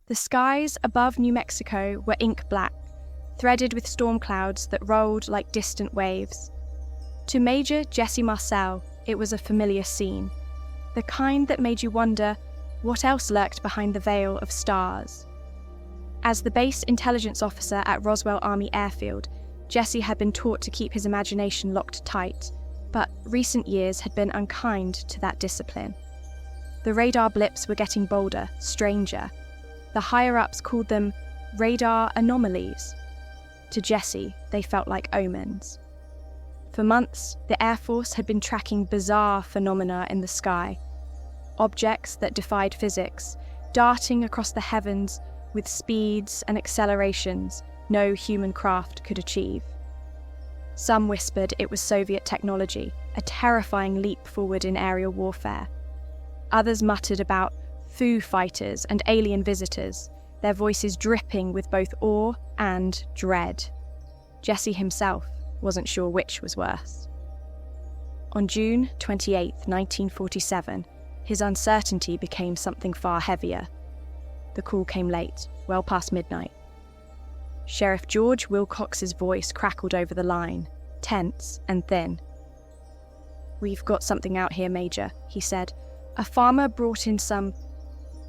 The skies above New Mexico were ink black, threaded with storm clouds that rolled like distant waves. To Major Jesse Marcel, it was a familiar scene, the kind that made you wonder what else lurked behind the veil of stars. As the base intelligence officer at Roswell Army Airfield, Jesse had been taught to keep his imagination locked tight, but recent years had been unkind to that discipline. The radar blips were getting bolder, stranger. The higher-ups called them radar anomalies. To Jesse, they felt like omens. For months, the Air Force had been tracking bizarre phenomena in the sky. Objects that defied physics, darting across the heavens with speeds and accelerations no human craft could achieve. Some whispered it was Soviet technology, a terrifying leap forward in aerial warfare. Others muttered about Foo fighters and alien visitors, their voices dripping with both awe and dread. Jesse himself wasn't sure which was worse. On June 28, 1947, his uncertainty became something far heavier. The call came late, well past midnight. Sheriff George Wilcox's voice crackled over the line, tense and thin. "We've got something out here, Major," he said. "A farmer brought in some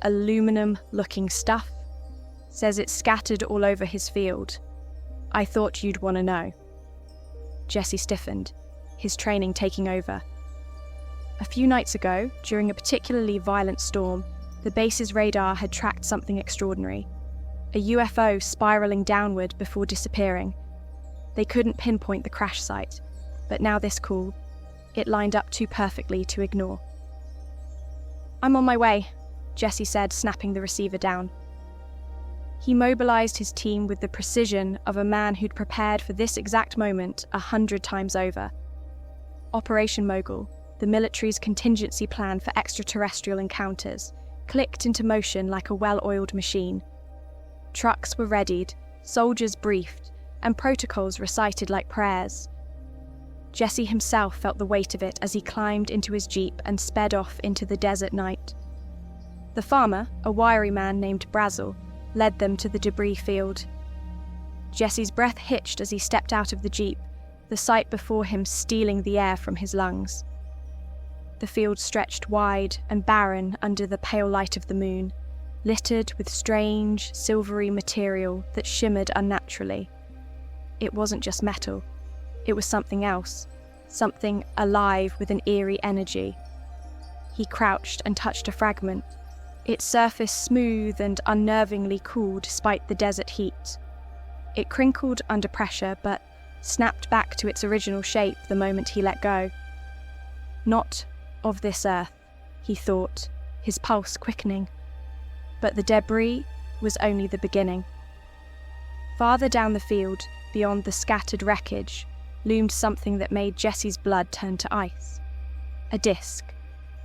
aluminum-looking stuff. Says it's scattered all over his field. I thought you'd want to know." Jesse stiffened, his training taking over. A few nights ago, during a particularly violent storm, the base's radar had tracked something extraordinary. A UFO spiraling downward before disappearing. They couldn't pinpoint the crash site, but now this call, it lined up too perfectly to ignore. "I'm on my way," Jesse said, snapping the receiver down. He mobilized his team with the precision of a man who'd prepared for this exact moment 100 times over. Operation Mogul, the military's contingency plan for extraterrestrial encounters, clicked into motion like a well-oiled machine. Trucks were readied, soldiers briefed, and protocols recited like prayers. Jesse himself felt the weight of it as he climbed into his jeep and sped off into the desert night. The farmer, a wiry man named Brazel, led them to the debris field. Jesse's breath hitched as he stepped out of the jeep, the sight before him stealing the air from his lungs. The field stretched wide and barren under the pale light of the moon, littered with strange, silvery material that shimmered unnaturally. It wasn't just metal. It was something else, something alive with an eerie energy. He crouched and touched a fragment, its surface smooth and unnervingly cool despite the desert heat. It crinkled under pressure, but snapped back to its original shape the moment he let go. Not of this earth, he thought, his pulse quickening. But the debris was only the beginning. Farther down the field, beyond the scattered wreckage, loomed something that made Jesse's blood turn to ice. A disc.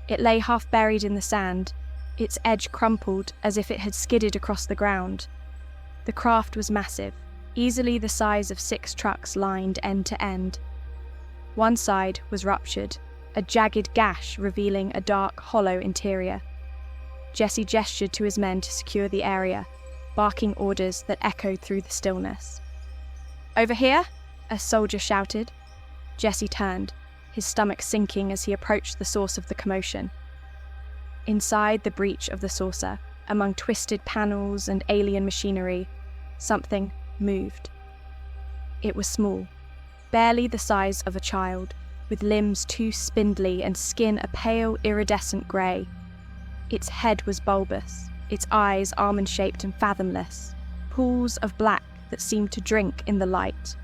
It lay half buried in the sand, its edge crumpled as if it had skidded across the ground. The craft was massive, easily the size of 6 trucks lined end to end. One side was ruptured, a jagged gash revealing a dark, hollow interior. Jesse gestured to his men to secure the area, barking orders that echoed through the stillness. "Over here!" a soldier shouted. Jesse turned, his stomach sinking as he approached the source of the commotion. Inside the breach of the saucer, among twisted panels and alien machinery, something moved. It was small, barely the size of a child, with limbs too spindly and skin a pale, iridescent grey. Its head was bulbous, its eyes almond-shaped and fathomless, pools of black that seemed to drink in the light.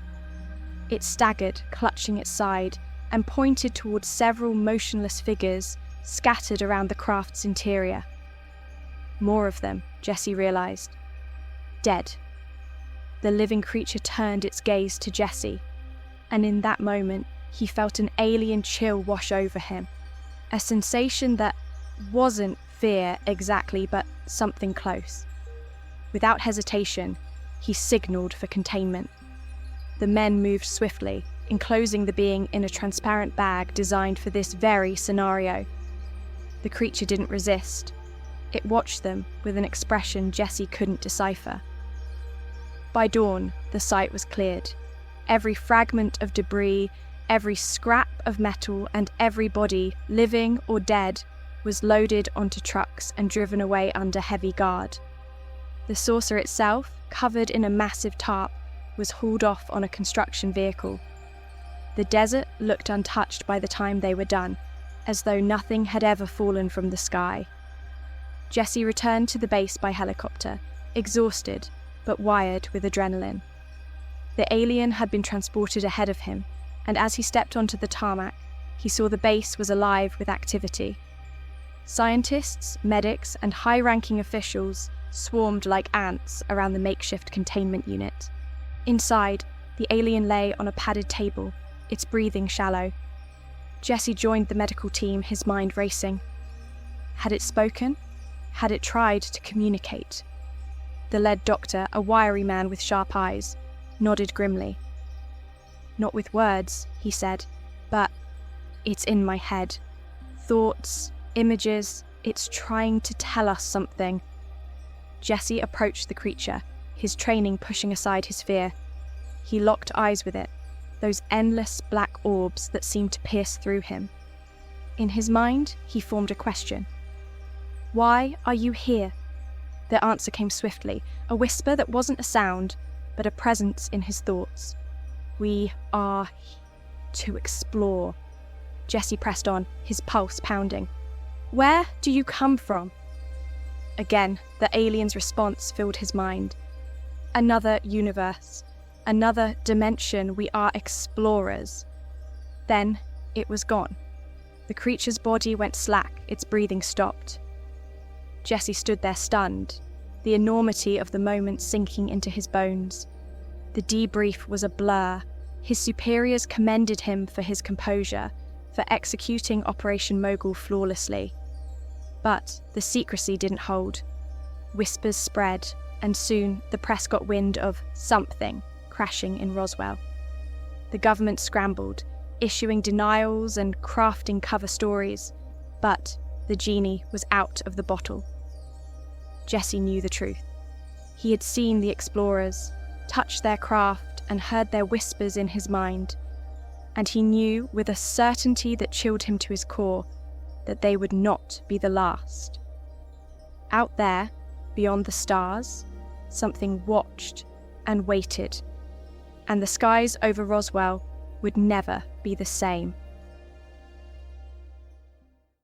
It staggered, clutching its side, and pointed towards several motionless figures scattered around the craft's interior. More of them, Jesse realized. Dead. The living creature turned its gaze to Jesse, and in that moment he felt an alien chill wash over him, a sensation that wasn't fear exactly, but something close. Without hesitation, he signaled for containment. The men moved swiftly, enclosing the being in a transparent bag designed for this very scenario. The creature didn't resist. It watched them with an expression Jesse couldn't decipher. By dawn, the site was cleared. Every fragment of debris, every scrap of metal, and every body, living or dead, was loaded onto trucks and driven away under heavy guard. The saucer itself, covered in a massive tarp, was hauled off on a construction vehicle. The desert looked untouched by the time they were done, as though nothing had ever fallen from the sky. Jesse returned to the base by helicopter, exhausted but wired with adrenaline. The alien had been transported ahead of him, and as he stepped onto the tarmac, he saw the base was alive with activity. Scientists, medics, and high-ranking officials swarmed like ants around the makeshift containment unit. Inside, the alien lay on a padded table, its breathing shallow. Jesse joined the medical team, his mind racing. Had it spoken? Had it tried to communicate? The lead doctor, a wiry man with sharp eyes, nodded grimly. "Not with words," he said, "but it's in my head. Thoughts, images, it's trying to tell us something." Jesse approached the creature, his training pushing aside his fear. He locked eyes with it, those endless black orbs that seemed to pierce through him. In his mind, he formed a question. "Why are you here?" The answer came swiftly, a whisper that wasn't a sound, but a presence in his thoughts. "We are to explore." Jesse pressed on, his pulse pounding. "Where do you come from?" Again, the alien's response filled his mind. "Another universe, another dimension. We are explorers." Then it was gone. The creature's body went slack, its breathing stopped. Jesse stood there stunned, the enormity of the moment sinking into his bones. The debrief was a blur. His superiors commended him for his composure, for executing Operation Mogul flawlessly. But the secrecy didn't hold. Whispers spread, and soon the press got wind of something crashing in Roswell. The government scrambled, issuing denials and crafting cover stories, but the genie was out of the bottle. Jesse knew the truth. He had seen the explorers, touched their craft, and heard their whispers in his mind, and he knew with a certainty that chilled him to his core that they would not be the last. Out there, beyond the stars, something watched and waited, and the skies over Roswell would never be the same.